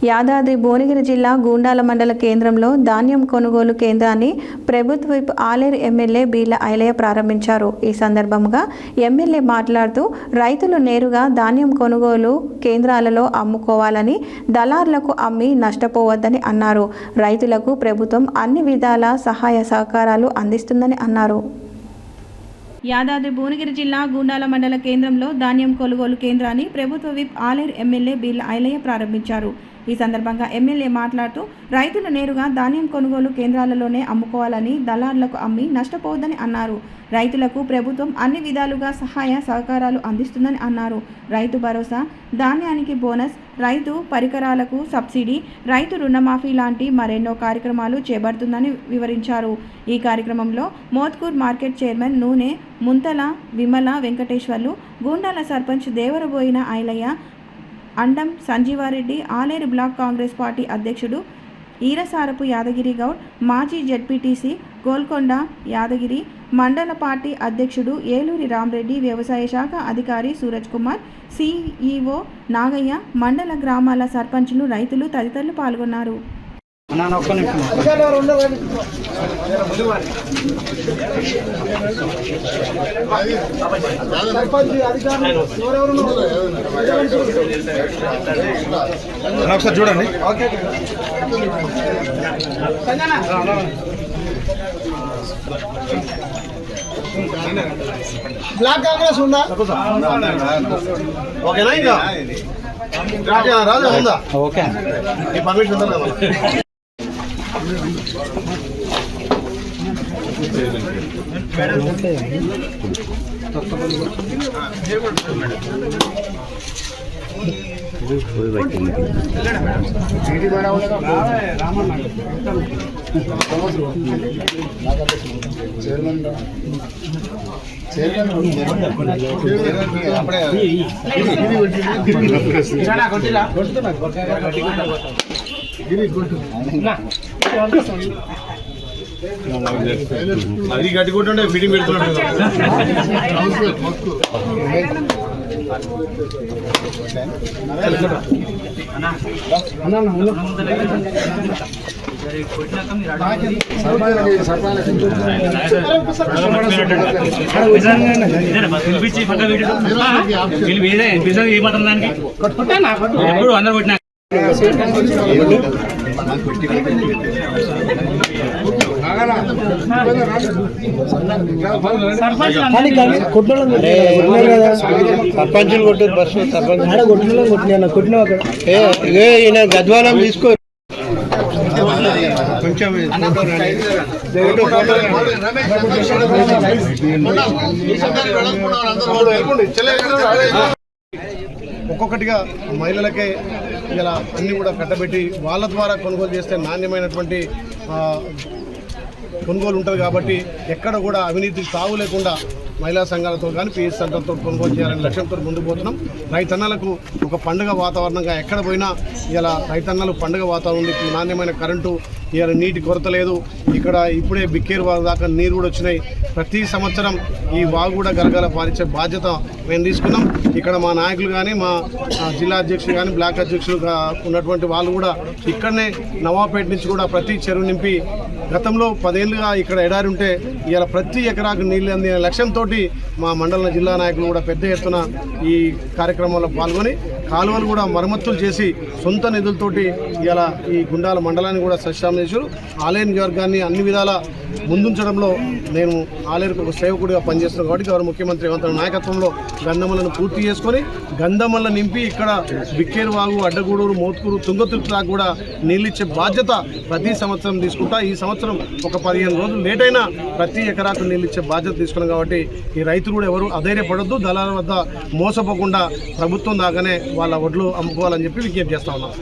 యాదాద్రి భువనగిరి జిల్లా గూండాల మండల కేంద్రంలో ధాన్యం కొనుగోలు కేంద్రాన్ని ప్రభుత్వ విప్ ఆలేరు ఎమ్మెల్యే బీర్ల ఐలయ్య ప్రారంభించారు. ఈ సందర్భంగా ఎమ్మెల్యే మాట్లాడుతూ రైతులు నేరుగా ధాన్యం కొనుగోలు కేంద్రాలలో అమ్ముకోవాలని, దళారులకు అమ్మి నష్టపోవద్దని అన్నారు. రైతులకు ప్రభుత్వం అన్ని విధాల సహాయ సహకారాలు అందిస్తుందని అన్నారు. యాదాద్రి భువనగిరి జిల్లా గూండాల మండల కేంద్రంలో ధాన్యం కొనుగోలు కేంద్రాన్ని ప్రభుత్వ విప్ ఆలేరు ఎమ్మెల్యే బీర్ల ఐలయ్య ప్రారంభించారు. ఈ సందర్భంగా ఎమ్మెల్యే మాట్లాడుతూ రైతులు నేరుగా ధాన్యం కొనుగోలు కేంద్రాలలోనే అమ్ముకోవాలని, దళారులకు అమ్మి నష్టపోవద్దని అన్నారు. రైతులకు ప్రభుత్వం అన్ని విధాలుగా సహాయ సహకారాలు అందిస్తుందని అన్నారు. రైతు భరోసా, ధాన్యానికి బోనస్, రైతు పరికరాలకు సబ్సిడీ, రైతు రుణమాఫీ లాంటి మరెన్నో కార్యక్రమాలు చేపడుతుందని వివరించారు. ఈ కార్యక్రమంలో మోత్కూర్ మార్కెట్ చైర్మన్ నూనె ముంతల విమల వెంకటేశ్వర్లు, గూండాల సర్పంచ్ దేవరబోయిన ఐలయ్య, అండం సంజీవారెడ్డి, ఆలేరు బ్లాక్ కాంగ్రెస్ పార్టీ అధ్యక్షుడు ఈరసారపు యాదగిరి గౌడ్, మాజీ జెడ్పీటీసీ గోల్కొండ యాదగిరి, మండల పార్టీ అధ్యక్షుడు ఏలూరి రామరెడ్డి, వ్యవసాయ శాఖ అధికారి సూరజ్ కుమార్, సిఈఓ నాగయ్య, మండల గ్రామాల సర్పంచులు, రైతులు తదితరులు పాల్గొన్నారు. ఒకసారి చూడండి. బ్లాక్ కాంగ్రెస్ ఉందా? ఓకేనా? ఇంకా రాజా ఉందా? ఓకే, ఈ పర్మిషన్ ఉందా? అది కట్టుకుంటుంటే ఫిటింగ్ పెడుతున్నాడు. సర్పంచులు కొట్టారు, బస్సు సర్పంచ్ కొట్టిన ఈయన గద్వాలం తీసుకో కొంచెం ఒక్కొక్కటిగా మహిళలకే ఇలా అన్నీ కూడా కట్టబెట్టి వాళ్ళ ద్వారా కొనుగోలు చేస్తే నాణ్యమైనటువంటి కొనుగోలు ఉంటుంది. కాబట్టి ఎక్కడ కూడా అవినీతి తావు లేకుండా మహిళా సంఘాలతో కానీ పిఎస్ సెంటర్తో కొనుగోలు చేయాలనే లక్ష్యంతో ముందుకు పోతున్నాం. రైతన్నలకు ఒక పండుగ వాతావరణంగా ఎక్కడ పోయినా ఇలా రైతన్నలు పండుగ వాతావరణం, నాణ్యమైన కరెంటు, ఇలా నీటి కొరత లేదు. ఇక్కడ ఇప్పుడే బిక్కేరు వాగు దాకా నీరు కూడా వచ్చినాయి. ప్రతి సంవత్సరం ఈ వాగు కూడా గలగల పారించే బాధ్యత మేము తీసుకున్నాం. ఇక్కడ మా నాయకులు కానీ, మా జిల్లా అధ్యక్షులు కానీ, బ్లాక్ అధ్యక్షులు ఉన్నటువంటి వాళ్ళు కూడా ఇక్కడనే నవాపేట నుంచి కూడా ప్రతి చెరువు నింపి, గతంలో 10 ఏళ్ళుగా ఇక్కడ ఎడారి ఉంటే ఇలా ప్రతి ఎకరాకు నీళ్ళు అందిన లక్ష్యంతో మా మండల జిల్లా నాయకులు కూడా పెద్ద ఎత్తున ఈ కార్యక్రమంలో పాల్గొని కాలువలు కూడా మరమ్మతులు చేసి సొంత నిధులతోటి ఇలా ఈ గుండాల మండలాన్ని కూడా సస్యామం చేశారు. ఆలయ నియోజకవర్గాన్ని అన్ని విధాల ముందుంచడంలో నేను ఆలేరుకు ఒక సేవకుడిగా పనిచేస్తున్నాను. కాబట్టి గౌరవ ముఖ్యమంత్రి రేవంత్ రెడ్డి నాయకత్వంలో గంధమలను పూర్తి చేసుకొని గంధమల్ల నింపి ఇక్కడ బిక్కేరు వాగు, అడ్డగూడూరు, మోత్కూరు, తుంగతుర్తి దాకా కూడా నీళ్ళిచ్చే బాధ్యత ప్రతి సంవత్సరం తీసుకుంటా. ఈ సంవత్సరం ఒక 15 రోజులు లేట్ అయినా ప్రతి ఎకరాకు నీళ్ళిచ్చే బాధ్యత తీసుకున్నాం. కాబట్టి ఈ రైతులు కూడా ఎవరు అధైర్యపడొద్దు, దళాల వద్ద మోసపోకుండా ప్రభుత్వం దాకానే వాళ్ళ వడ్లు అమ్ముకోవాలని చెప్పి విజ్ఞప్తి చేస్తా ఉన్నాం.